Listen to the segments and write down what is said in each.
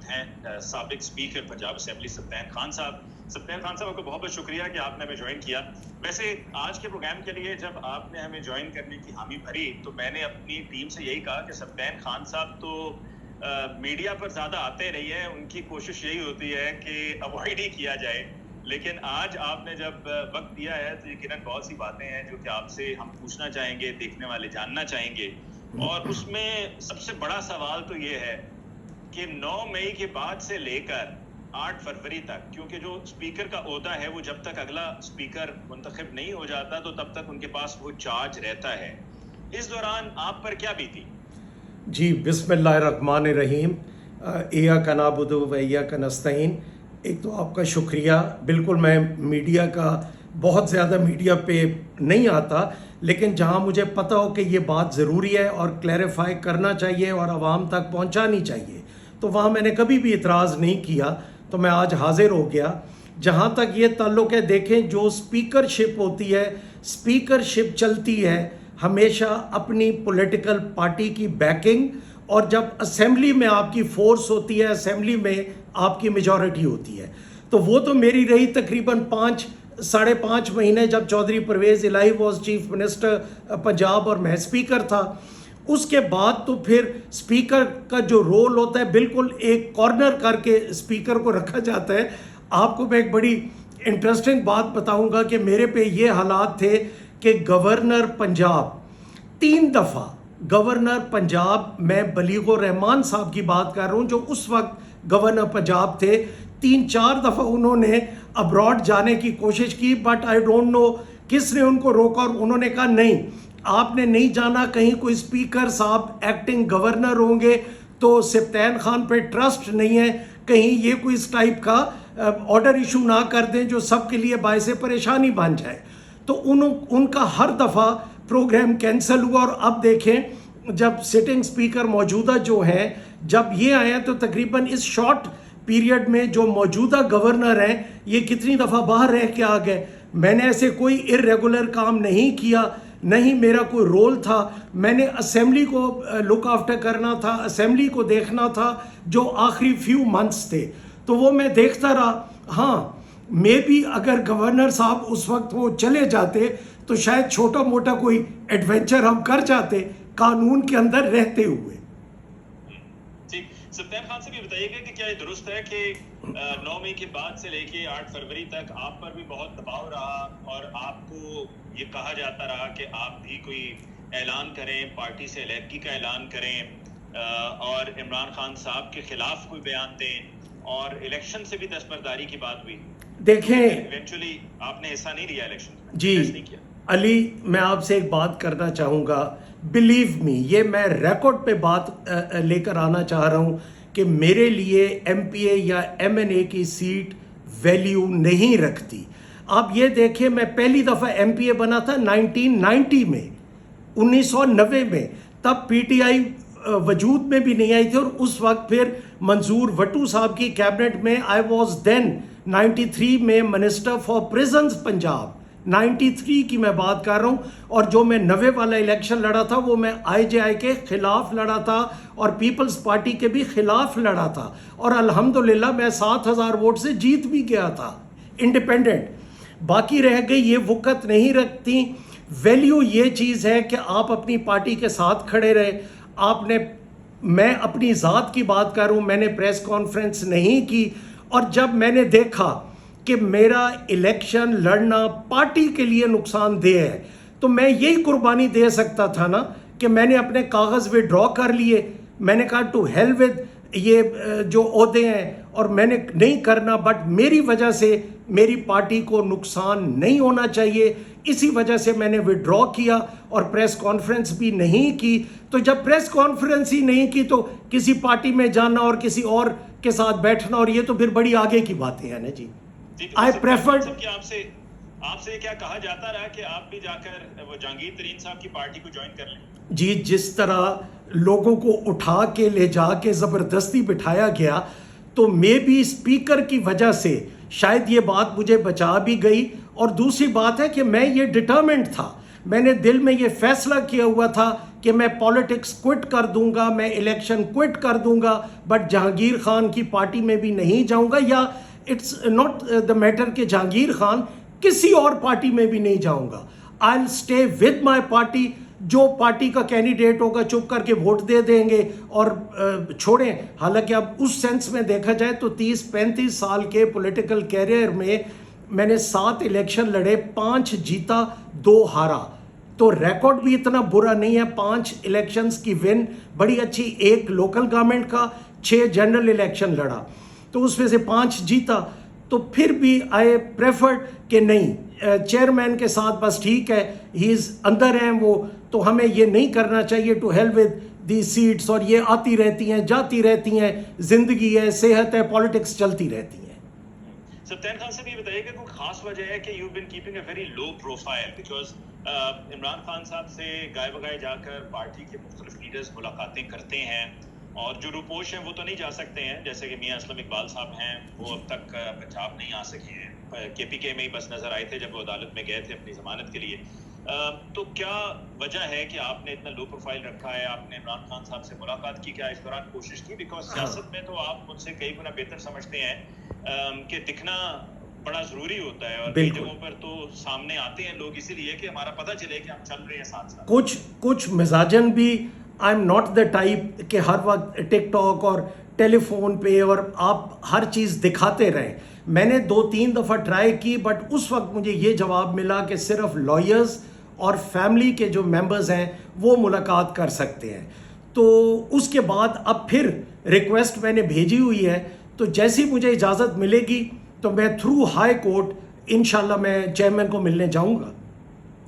ہیں سابق speaker Punjab assembly Sibtain Khan صاحب. سبطین خان صاحب, آپ کو بہت بہت شکریہ کہ آپ نے ہمیں جوائن کیا. ویسے آج کے پروگرام کے لیے جب آپ نے ہمیں جوائن کرنے کی حامی بھری تو میں نے اپنی ٹیم سے یہی کہا کہ سبطین خان صاحب تو میڈیا پر زیادہ آتے رہی ہے, ان کی کوشش یہی ہوتی ہے کہ اوائڈ ہی کیا جائے, لیکن آج آپ نے جب وقت دیا ہے تو یقیناً بہت سی باتیں ہیں جو کہ آپ سے ہم پوچھنا چاہیں گے, دیکھنے والے جاننا چاہیں گے. اور اس میں سب سے بڑا سوال تو یہ ہے کہ 9 مئی کے بعد سے لے کر 8 فروری تک, کیونکہ جو اسپیکر کا عہدہ ہے وہ جب تک اگلا اسپیکر منتخب نہیں ہو جاتا تو تب تک ان کے پاس وہ چارج رہتا ہے. اس دوران آپ پر کیا بیتی؟ جی بسم اللہ الرحمن الرحیم. ایاک نعبد و ایاک نستعین. ایک تو آپ کا شکریہ. بالکل میں میڈیا کا بہت زیادہ میڈیا پہ نہیں آتا, لیکن جہاں مجھے پتہ ہو کہ یہ بات ضروری ہے اور کلیریفائی کرنا چاہیے اور عوام تک پہنچانی چاہیے تو وہاں میں نے کبھی بھی اعتراض نہیں کیا. تو میں آج حاضر ہو گیا. جہاں تک یہ تعلق ہے, دیکھیں جو اسپیکرشپ ہوتی ہے, اسپیکرشپ چلتی ہے ہمیشہ اپنی پولیٹیکل پارٹی کی بیکنگ, اور جب اسمبلی میں آپ کی فورس ہوتی ہے, اسمبلی میں آپ کی میجورٹی ہوتی ہے. تو وہ تو میری رہی تقریباً 5.5 مہینے جب چودھری پرویز الہی واز چیف منسٹر پنجاب اور میں اسپیکر تھا. اس کے بعد تو پھر اسپیکر کا جو رول ہوتا ہے بالکل ایک کارنر کر کے اسپیکر کو رکھا جاتا ہے. آپ کو میں ایک بڑی انٹرسٹنگ بات بتاؤں گا کہ میرے پہ یہ حالات تھے کہ گورنر پنجاب 3 دفعہ, گورنر پنجاب, میں بلیغ الرحمان صاحب کی بات کر رہا ہوں جو اس وقت گورنر پنجاب تھے, 3-4 دفعہ انہوں نے ابراڈ جانے کی کوشش کی, بٹ آئی ڈونٹ نو کس نے ان کو روکا, اور انہوں نے کہا نہیں آپ نے نہیں جانا, کہیں کوئی اسپیکر صاحب ایکٹنگ گورنر ہوں گے تو سبطین خان پہ ٹرسٹ نہیں ہے, کہیں یہ کوئی اس ٹائپ کا آرڈر ایشو نہ کر دیں جو سب کے لیے باعث پریشانی بن جائے. تو ان کا ہر دفعہ پروگرام کینسل ہوا. اور اب دیکھیں جب سٹنگ اسپیکر موجودہ جو ہیں جب یہ آئے ہیں تو تقریباً اس شارٹ پیریڈ میں جو موجودہ گورنر ہیں یہ کتنی دفعہ باہر رہ کے آ گئے. میں نے ایسے کوئی ارریگولر کام نہیں کیا, نہیں میرا کوئی رول تھا. میں نے اسمبلی کو لک آفٹر کرنا تھا, اسمبلی کو دیکھنا تھا جو آخری فیو منتھس تھے, تو وہ میں دیکھتا رہا. ہاں میں بھی اگر گورنر صاحب اس وقت وہ چلے جاتے تو شاید چھوٹا موٹا کوئی ایڈونچر ہم کر جاتے قانون کے اندر رہتے ہوئے. جی سبطین خان سے بھی بتائیے گا کہ کیا یہ درست ہے کہ 9 مئی کے بعد سے لے کے 8 فروری تک آپ پر بھی بہت دباؤ رہا اور آپ کو یہ کہا جاتا رہا کہ آپ بھی کوئی اعلان کریں, پارٹی سے علیحدگی کا اعلان کریں اور عمران خان صاحب کے خلاف کوئی بیان دیں, اور الیکشن سے بھی دستبرداری کی بات ہوئی؟ دیکھیں ایونچولی آپ نے حصہ نہیں لیا الیکشن میں, جی علی, میں آپ سے ایک بات کرنا چاہوں گا. بلیو می, یہ میں ریکارڈ پہ بات لے کر آنا چاہ رہا ہوں کہ میرے لیے ایم پی اے یا ایم این اے کی سیٹ ویلیو نہیں رکھتی. آپ یہ دیکھیں میں پہلی دفعہ ایم پی اے بنا تھا 1990 میں, 1990 میں, تب پی ٹی آئی وجود میں بھی نہیں آئی تھی, اور اس وقت پھر منظور وٹو صاحب کی کیبنٹ میں آئی واز دین 93 میں منسٹر فار پریزنز پنجاب, 93 کی میں بات کر رہا ہوں. اور جو میں 90 والا الیکشن لڑا تھا وہ میں آئی جے آئی کے خلاف لڑا تھا اور پیپلز پارٹی کے بھی خلاف لڑا تھا, اور الحمدللہ میں 7,000 ووٹ سے جیت بھی گیا تھا انڈیپینڈنٹ. باقی رہ گئی یہ وقت نہیں رکھتی. ویلیو یہ چیز ہے کہ آپ اپنی پارٹی کے ساتھ کھڑے رہے. آپ نے, میں اپنی ذات کی بات کر رہا ہوں, میں نے پریس کانفرنس نہیں کی, اور جب میں نے دیکھا کہ میرا الیکشن لڑنا پارٹی کے لیے نقصان دہ ہے تو میں یہی قربانی دے سکتا تھا نا کہ میں نے اپنے کاغذ وڈرا کر لیے. میں نے کہا ٹو ہیل ود یہ جو عہدے ہیں, اور میں نے نہیں کرنا, بٹ میری وجہ سے میری پارٹی کو نقصان نہیں ہونا چاہیے, اسی وجہ سے میں نے وڈرا کیا اور پریس کانفرنس بھی نہیں کی. تو جب پریس کانفرنس ہی نہیں کی تو کسی پارٹی میں جانا اور کسی اور کے ساتھ بیٹھنا, اور یہ تو پھر بڑی آگے کی باتیں ہیں نا. جی آئی پریفرڈ. آپ سے کیا کہا جاتا رہا کہ آپ بھی جا کر وہ جہانگیر ترین صاحب کی پارٹی کو جوائن کر لیں؟ جی جس طرح لوگوں کو اٹھا کے لے جا کے زبردستی بٹھایا گیا, تو میں بھی اسپیکر کی وجہ سے شاید یہ بات مجھے بچا بھی گئی. اور دوسری بات ہے کہ میں یہ ڈٹرمنٹ تھا میں نے دل میں یہ فیصلہ کیا ہوا تھا کہ میں پالیٹکس کوئٹ کر دوں گا, میں الیکشن کوئٹ کر دوں گا, بٹ جہانگیر خان کی پارٹی میں بھی نہیں جاؤں گا, یا اٹس ناٹ دا میٹر کہ جہانگیر خان کسی اور پارٹی میں بھی نہیں جاؤں گا. I will stay with my party. جو پارٹی کا کینڈیڈیٹ ہوگا چپ کر کے ووٹ دے دیں گے اور چھوڑیں. حالانکہ اب اس سینس میں دیکھا جائے تو 30-35 سال کے پولیٹیکل کیریئر میں نے 7 الیکشن لڑے, 5 جیتا 2 ہارا, تو ریکارڈ بھی اتنا برا نہیں ہے. 5 الیکشنز کی ون بڑی اچھی, 1 لوکل گورنمنٹ کا, 6 جنرل الیکشن لڑا, تو اس میں سے 5 جیتا. تو پھر بھی آئی پریفرڈ کہ نہیں, چیئرمین کے ساتھ بس ٹھیک ہے, ہی از اندر ہیں وہ, تو ہمیں یہ نہیں کرنا چاہیے to hell with the seats, اور یہ آتی رہتی ہیں جاتی رہتی ہیں, زندگی ہے, صحت ہے, پالیٹکس چلتی رہتی ہیں. سبطین خان صاحب یہ بتائیے کہ کوئی خاص وجہ ہے کہ you been keeping a very low profile, because Imran Khan صاحب سے گائے بگائے جا کر پارٹی کے مختلف لیڈرز ملاقاتیں کرتے ہیں, اور جو روپوش ہیں وہ تو نہیں جا سکتے ہیں, جیسے کہ میاں اسلم اقبال صاحب ہیں, وہ اب تک پنجاب نہیں آ سکے ہیں, KPK میں ہی بس نظر آئے تھے جب وہ عدالت میں گئے تھے اپنی ضمانت کے لیے. تو کیا وجہ ہے کہ آپ نے اتنا لو پروفائل رکھا ہے؟ آپ نے عمران خان صاحب سے ملاقات کی, کیا اس دوران کوشش کی؟ بیکاز سیاست میں تو آپ مجھ سے کئی گنا بہتر سمجھتے ہیں کہ دکھنا بڑا ضروری ہوتا ہے, اور کئی جگہوں پر تو سامنے آتے ہیں لوگ اسی لیے کہ ہمارا پتہ چلے کہ ہم چل رہے ہیں ساتھ ساتھ. کچھ مزاجن بھی آئی ایم ناٹ دا ٹائپ کہ ہر وقت ٹک ٹاک اور ٹیلی فون پہ اور آپ ہر چیز دکھاتے رہیں. میں نے 2-3 دفعہ ٹرائی کی, بٹ اس وقت مجھے یہ جواب ملا کہ صرف لائرز اور فیملی کے جو ممبرز ہیں وہ ملاقات کر سکتے ہیں. تو اس کے بعد اب پھر ریکویسٹ میں نے بھیجی ہوئی ہے, تو جیسی مجھے اجازت ملے گی تو میں تھرو ہائی کورٹ انشاءاللہ میں چیئرمین کو ملنے جاؤں گا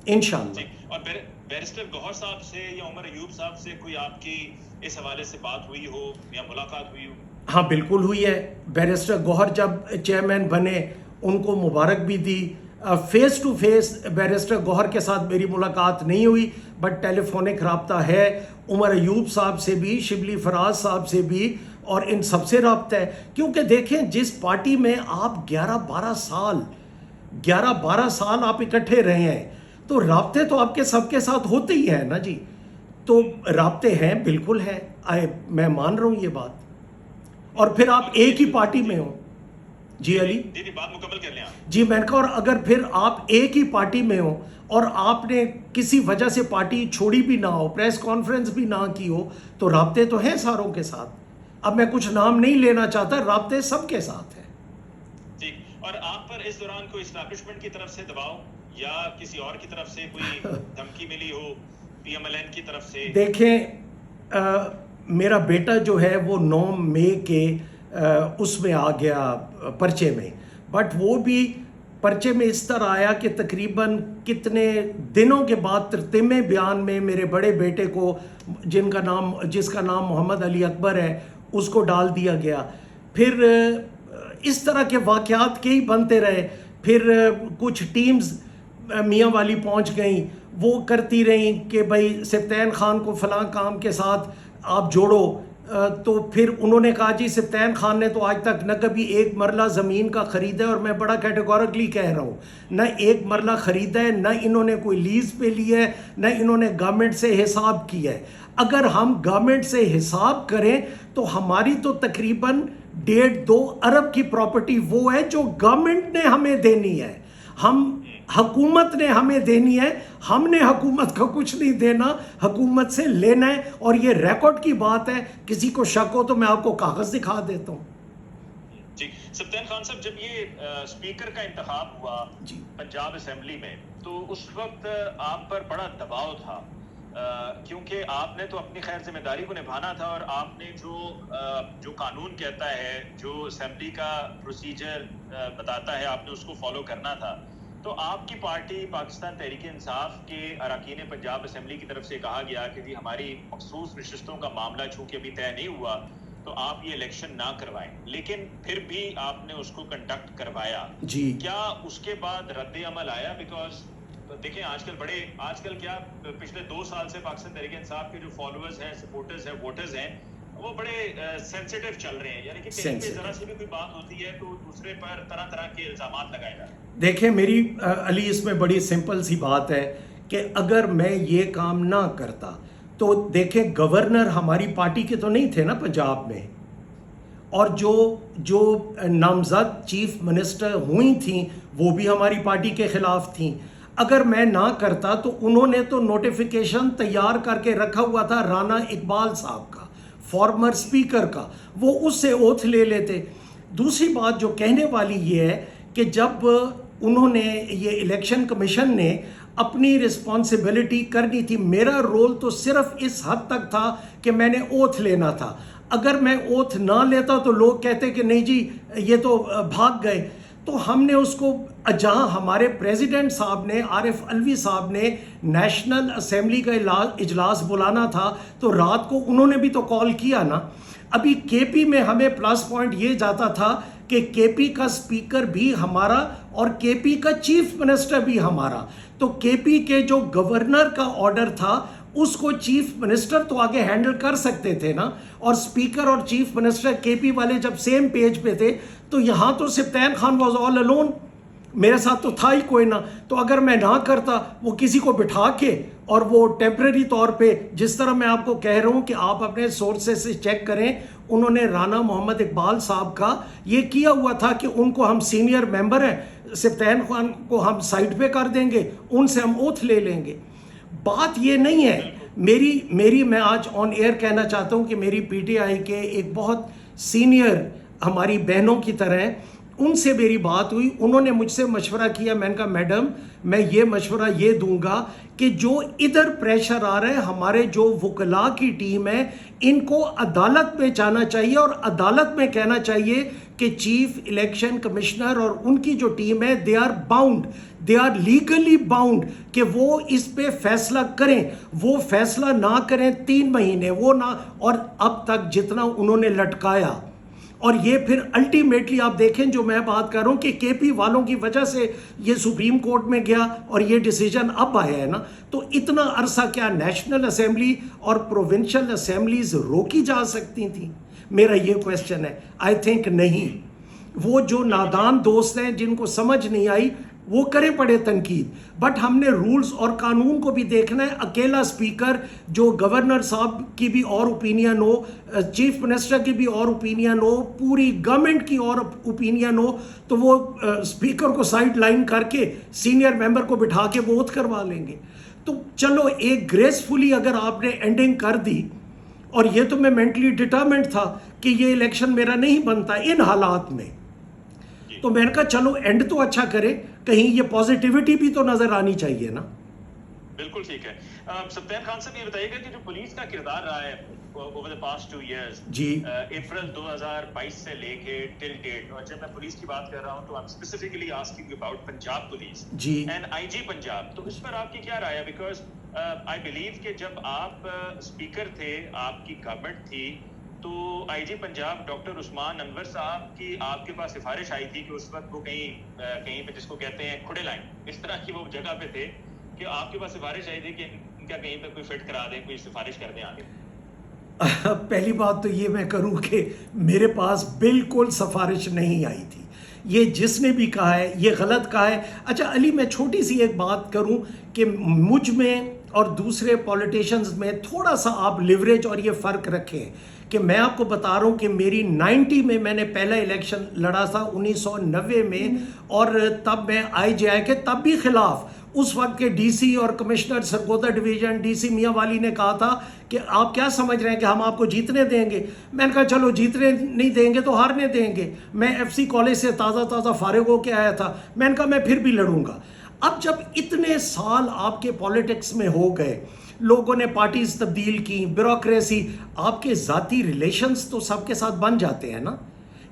انشاءاللہ. اور بیرسٹر گوہر صاحب سے یا عمر ایوب صاحب سے کوئی آپ کی اس حوالے سے بات ہوئی ہو یا ملاقات ہوئی ہو؟ ہاں بالکل ہوئی ہے. بیرسٹر گوہر جب چیئرمین بنے ان کو مبارک بھی دی. فیس ٹو فیس بیرسٹر گوہر کے ساتھ میری ملاقات نہیں ہوئی, بٹ ٹیلی فونک رابطہ ہے. عمر ایوب صاحب سے بھی, شبلی فراز صاحب سے بھی, اور ان سب سے رابطہ ہے. کیونکہ دیکھیں جس پارٹی میں آپ 11-12 سال آپ اکٹھے رہے ہیں, تو رابطے تو آپ کے سب کے ساتھ ہوتے ہی ہیں نا جی. تو رابطے ہیں, بالکل ہیں, میں مان رہا ہوں یہ بات. اور پھر آپ ایک ہی پارٹی میں ہو. جی علی جی بات مکمل کر لیں آپ. جی میں نے کہا, اور اگر پھر آپ ایک ہی پارٹی میں ہو اور آپ نے کسی وجہ سے پارٹی چھوڑی بھی نہ ہو, پریس کانفرنس بھی نہ کی ہو, تو رابطے تو ہیں ساروں کے ساتھ. اب میں کچھ نام نہیں لینا چاہتا, رابطے سب کے ساتھ ہیں. ٹھیک. اور آپ پر اس دوران کوئی اسٹیبلشمنٹ کی طرف سے دباؤ یا کسی اور کی طرف سے کوئی دھمکی ملی ہو, PMLN کی طرف سے؟ دیکھیں میرا بیٹا جو ہے وہ 9 مئی کے اس میں آ گیا پرچے میں, بٹ وہ بھی پرچے میں اس طرح آیا کہ تقریباً کتنے دنوں کے بعد ترتیمِ بیان میں میرے بڑے بیٹے کو, جس کا نام محمد علی اکبر ہے, اس کو ڈال دیا گیا. پھر اس طرح کے واقعات کئی بنتے رہے. پھر کچھ ٹیمز میاں والی پہنچ گئیں, وہ کرتی رہیں کہ بھائی سبطین خان کو فلاں کام کے ساتھ آپ جوڑو. تو پھر انہوں نے کہا جی سبطین خان نے تو آج تک نہ کبھی 1 مرلہ زمین کا خریدا ہے, اور میں بڑا کیٹیگورکلی کہہ رہا ہوں, نہ 1 مرلہ خریدا ہے, نہ انہوں نے کوئی لیز پہ لی ہے, نہ انہوں نے گورنمنٹ سے حساب کیا ہے. اگر ہم گورنمنٹ سے حساب کریں تو ہماری تو تقریباً 1.5-2 ارب کی پراپرٹی وہ ہے جو گورنمنٹ نے ہمیں دینی ہے, حکومت نے ہمیں دینی ہے. ہم نے حکومت کا کچھ نہیں دینا, حکومت سے لینا ہے. اور یہ ریکارڈ کی بات ہے, کسی کو شک ہو تو میں آپ کو کاغذ دکھا دیتا ہوں. جی سبطین خان صاحب, جب یہ اسپیکر کا انتخاب ہوا پنجاب اسمبلی میں, تو اس وقت آپ پر بڑا دباؤ تھا, کیونکہ آپ نے تو اپنی خیر ذمہ داری کو نبھانا تھا, اور آپ نے جو قانون کہتا ہے, جو اسمبلی کا پروسیجر بتاتا ہے, آپ نے اس کو فالو کرنا تھا. تو آپ کی پارٹی پاکستان تحریک انصاف کے اراکین پنجاب اسمبلی کی طرف سے کہا گیا کہ جی ہماری مخصوص نشستوں کا معاملہ چونکہ ابھی طے نہیں ہوا تو آپ یہ الیکشن نہ کروائیں, لیکن پھر بھی آپ نے اس کو کنڈکٹ کروایا. جی کیا اس کے بعد رد عمل آیا؟ بیکاز دیکھیں آج کل کیا پچھلے 2 سال سے پاکستان تحریک انصاف کے جو فالوورز ہیں, سپورٹرز ہیں, ووٹرز ہیں, وہ بڑے سینسیٹیو چل رہے ہیں, یعنی کہ کہیں پہ ذرا سی بھی کوئی بات ہوتی ہے تو دوسرے پر طرح طرح کے الزامات لگائے جاتے ہیں. دیکھیں میری علی اس میں بڑی سمپل سی بات ہے کہ اگر میں یہ کام نہ کرتا تو دیکھیں گورنر ہماری پارٹی کے تو نہیں تھے نا پنجاب میں، اور جو نامزد چیف منسٹر ہوئی تھیں وہ بھی ہماری پارٹی کے خلاف تھیں. اگر میں نہ کرتا تو انہوں نے تو نوٹیفیکیشن تیار کر کے رکھا ہوا تھا رانا اقبال صاحب کا، فارمر اسپیکر کا، وہ اس سے اوتھ لے لیتے. دوسری بات جو کہنے والی یہ ہے کہ جب انہوں نے یہ الیکشن کمیشن نے اپنی رسپانسبلٹی کرنی تھی، میرا رول تو صرف اس حد تک تھا کہ میں نے اوتھ لینا تھا. اگر میں اوتھ نہ لیتا تو لوگ کہتے کہ نہیں جی یہ تو بھاگ گئے. تو ہم نے اس کو، جہاں ہمارے پریزیڈنٹ صاحب نے، عارف علوی صاحب نے نیشنل اسمبلی کا اجلاس بلانا تھا تو رات کو انہوں نے بھی تو کال کیا نا. ابھی کے پی میں ہمیں پلس پوائنٹ یہ جاتا تھا کہ کے پی کا اسپیکر بھی ہمارا اور کے پی کا چیف منسٹر بھی ہمارا. تو کے پی کے جو گورنر کا آرڈر تھا اس کو چیف منسٹر تو آگے ہینڈل کر سکتے تھے نا، اور اسپیکر اور چیف منسٹر کے پی والے جب سیم پیج پہ تھے تو یہاں تو Sibtain Khan was all alone, میرے ساتھ تو تھا ہی کوئی نہ. تو اگر میں نہ کرتا، وہ کسی کو بٹھا کے اور وہ ٹیمپریری طور پہ، جس طرح میں آپ کو کہہ رہا ہوں کہ آپ اپنے سورسز سے چیک کریں، انہوں نے رانا محمد اقبال صاحب کا یہ کیا ہوا تھا کہ ان کو ہم سینئر ممبر ہیں، سبطین خان کو ہم سائڈ پہ کر دیں گے، ان سے ہم اوتھ لے لیں گے. بات یہ نہیں ہے. میری میں آج آن ایئر کہنا چاہتا ہوں کہ میری پی ٹی آئی کے ایک بہت سینئر ہماری بہنوں کی طرح ہیں، ان سے میری بات ہوئی، انہوں نے مجھ سے مشورہ کیا. میں نے کہا میڈم میں یہ مشورہ یہ دوں گا کہ جو ادھر پریشر آ رہا ہے، ہمارے جو وکلاء کی ٹیم ہے ان کو عدالت میں جانا چاہیے اور عدالت میں کہنا چاہیے کہ چیف الیکشن کمشنر اور ان کی جو ٹیم ہے they are bound, they are legally bound کہ وہ اس پہ فیصلہ کریں. وہ فیصلہ نہ کریں 3 مہینے وہ نہ، اور اب تک جتنا انہوں نے لٹکایا، اور یہ پھر الٹیمیٹلی آپ دیکھیں جو میں بات کر رہا ہوں کہ کے پی والوں کی وجہ سے یہ سپریم کورٹ میں گیا اور یہ ڈیسیجن اب آیا ہے نا. تو اتنا عرصہ کیا نیشنل اسمبلی اور پروونشل اسمبلیز روکی جا سکتی تھیں؟ میرا یہ کویسچن ہے. آئی تھنک نہیں. وہ جو نادان دوست ہیں جن کو سمجھ نہیں آئی وہ کرے پڑے تنقید، بٹ ہم نے رولز اور قانون کو بھی دیکھنا ہے. اکیلا اسپیکر جو گورنر صاحب کی بھی اور اوپینین ہو، چیف منسٹر کی بھی اور اوپینین ہو، پوری گورنمنٹ کی اور اوپینین ہو، تو وہ اسپیکر کو سائڈ لائن کر کے سینئر ممبر کو بٹھا کے ووٹ کروا لیں گے. تو چلو ایک گریسفلی اگر آپ نے اینڈنگ کر دی، اور یہ تو میں مینٹلی ڈٹرمنٹ تھا کہ یہ الیکشن میرا نہیں بنتا ان حالات میں، تو میں نے کہا چلو اینڈ تو اچھا کرے، کہیں یہ پازیٹیوٹی بھی تو نظر آنی چاہیے نا. بالکل ٹھیک ہے. سبطین خان صاحب یہ بتائیے گا کہ جو پولیس کا کردار رہا ہے اوور دی پاسٹ 2 ایئرز، جی اپریل 2022 سے لے کے ٹل ڈیٹ، اور جب میں پولیس کی بات کر رہا ہوں تو I am specifically asking about Punjab police G and I G Punjab. تو اس پر آپ کی کیا رائے ہے؟ بیکاز آئی بلیو کہ جب آپ اسپیکر تھے، آپ کی گورنمنٹ تھی، تو آئی جی پنجاب ڈاکٹر عثمان انور صاحب کی آپ کے پاس سفارش آئی تھی کہ اس وقت وہ کہیں پہ جس کو کہتے ہیں کھڑے لائن، اس طرح کی وہ جگہ پہ تھے کہ آپ کے پاس سفارش آئی تھی کہ ان کا کہیں پہ کوئی فٹ کرا دیں، کوئی سفارش کر دیں آگے. پہلی بات تو یہ میں کروں کہ میرے پاس بالکل سفارش نہیں آئی تھی. یہ جس نے بھی کہا ہے یہ غلط کہا ہے. اچھا علی، میں چھوٹی سی ایک بات کروں کہ مجھ میں اور دوسرے پولیٹیشینز میں تھوڑا سا آپ لیوریج اور یہ فرق رکھیں کہ میں آپ کو بتا رہا ہوں کہ میری 90 میں نے پہلا الیکشن لڑا تھا 1990 میں، اور تب میں آئی جے آئی کے تب بھی خلاف. اس وقت کے ڈی سی اور commissioner Sargodha division D C Mianwali نے کہا تھا کہ آپ کیا سمجھ رہے ہیں کہ ہم آپ کو جیتنے دیں گے؟ میں نے کہا چلو جیتنے نہیں دیں گے تو ہارنے دیں گے. میں ایف سی کالج سے تازہ فارغ ہو کے آیا تھا. میں نے کہا میں پھر بھی لڑوں گا. اب جب اتنے سال آپ کے پالیٹکس میں ہو گئے، لوگوں نے پارٹیز تبدیل کی، بیوروکریسی، آپ کے ذاتی ریلیشنز تو سب کے ساتھ بن جاتے ہیں نا.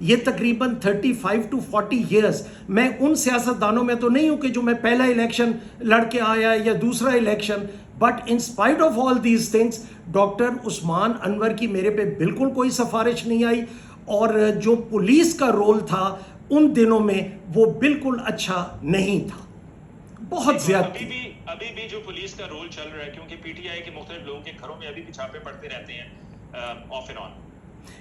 یہ تقریباً 35 to 40 ایئرز. میں ان سیاستدانوں میں تو نہیں ہوں کہ جو میں پہلا الیکشن لڑ کے آیا یا دوسرا election, but in spite of all these things doctor Usman Anwar کی میرے پہ بالکل کوئی سفارش نہیں آئی. اور جو پولیس کا رول تھا ان دنوں میں وہ بالکل اچھا نہیں تھا، بہت زیادہ. ابھی بھی جو پولیس کا رول چل رہا ہے، کیونکہ پی ٹی آئی کے مختلف لوگوں کے گھروں میں ابھی بھی چھاپے پڑتے رہتے ہیں آف اینڈ آن.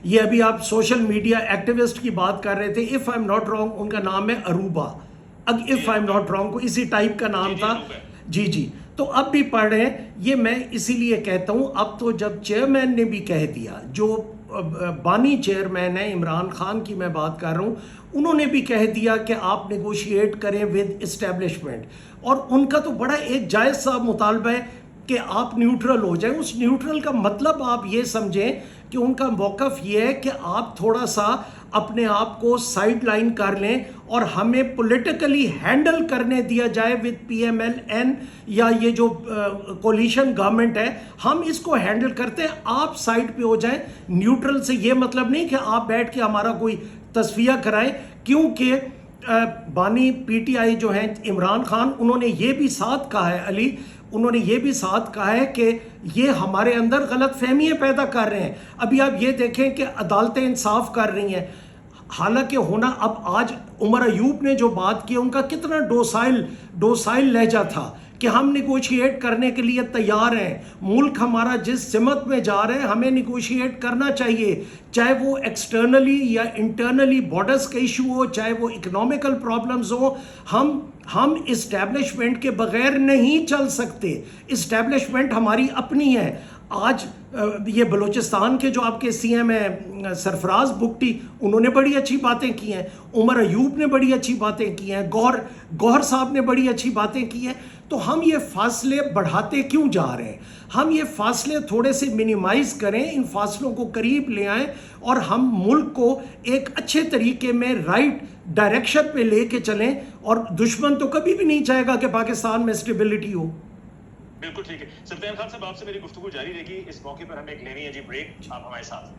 یہ ابھی آپ سوشل میڈیا ایکٹیوسٹ کی بات کر رہے تھے، if I am not wrong ان کا نام ہے Arooba, if I am not wrong کو اسی ٹائپ کا نام تھا. جی تو اب بھی پڑھ رہے ہیں. یہ میں اسی لیے کہتا ہوں اب تو جب چیئرمین نے بھی کہہ دیا, جو بانی چیئرمین ہے عمران خان کی میں بات کر رہا ہوں, انہوں نے بھی کہہ دیا کہ آپ نیگوشیٹ کریں ود اسٹیبلشمنٹ, اور ان کا تو بڑا ایک جائز سا مطالبہ ہے کہ آپ نیوٹرل ہو جائیں. اس نیوٹرل کا مطلب آپ یہ سمجھیں کہ ان کا موقف یہ ہے کہ آپ تھوڑا سا اپنے آپ کو سائڈ لائن کر لیں اور ہمیں پولیٹیکلی ہینڈل کرنے دیا جائے with P M L N یا یہ جو کولیشن گورنمنٹ ہے, ہم اس کو ہینڈل کرتے ہیں, آپ سائڈ پہ ہو جائیں. نیوٹرل سے یہ مطلب نہیں کہ آپ بیٹھ کے ہمارا کوئی تصفیہ کرائیں, کیونکہ بانی پی ٹی آئی جو ہیں عمران خان, انہوں نے یہ بھی ساتھ کہا ہے, علی انہوں نے یہ بھی ساتھ کہا ہے کہ یہ ہمارے اندر غلط فہمیاں پیدا کر رہے ہیں. ابھی آپ یہ دیکھیں کہ عدالتیں انصاف کر رہی ہیں, حالانکہ ہونا اب آج عمر ایوب نے جو بات کی ان کا کتنا ڈوسائل لہجہ تھا کہ ہم نیگوشیٹ کرنے کے لیے تیار ہیں, ملک ہمارا جس سمت میں جا رہے ہیں ہمیں نیگوشیٹ کرنا چاہیے, چاہے وہ ایکسٹرنلی یا انٹرنلی بارڈرز کا ایشو ہو, چاہے وہ اکنامیکل پرابلمز ہو. ہم اسٹیبلشمنٹ کے بغیر نہیں چل سکتے, اسٹیبلشمنٹ ہماری اپنی ہے. آج یہ بلوچستان کے جو آپ کے سی ایم ہیں سرفراز بگٹی, انہوں نے بڑی اچھی باتیں کی ہیں, عمر ایوب نے بڑی اچھی باتیں کی ہیں, گوہر صاحب نے بڑی اچھی باتیں کی ہیں. تو ہم یہ فاصلے بڑھاتے کیوں جا رہے ہیں؟ ہم یہ فاصلے تھوڑے سے منیمائز کریں, ان فاصلوں کو قریب لے آئیں اور ہم ملک کو ایک اچھے طریقے میں رائٹ ڈائریکشن پہ لے کے چلیں. اور دشمن تو کبھی بھی نہیں چاہے گا کہ پاکستان میں اسٹیبلٹی ہو. بالکل ٹھیک ہے. سلطان خان صاحب آپ سے میری گفتگو جاری رہے گی. اس موقع پر ہمیں ایک لینی ہے جی بریک, آپ ہمارے ساتھ.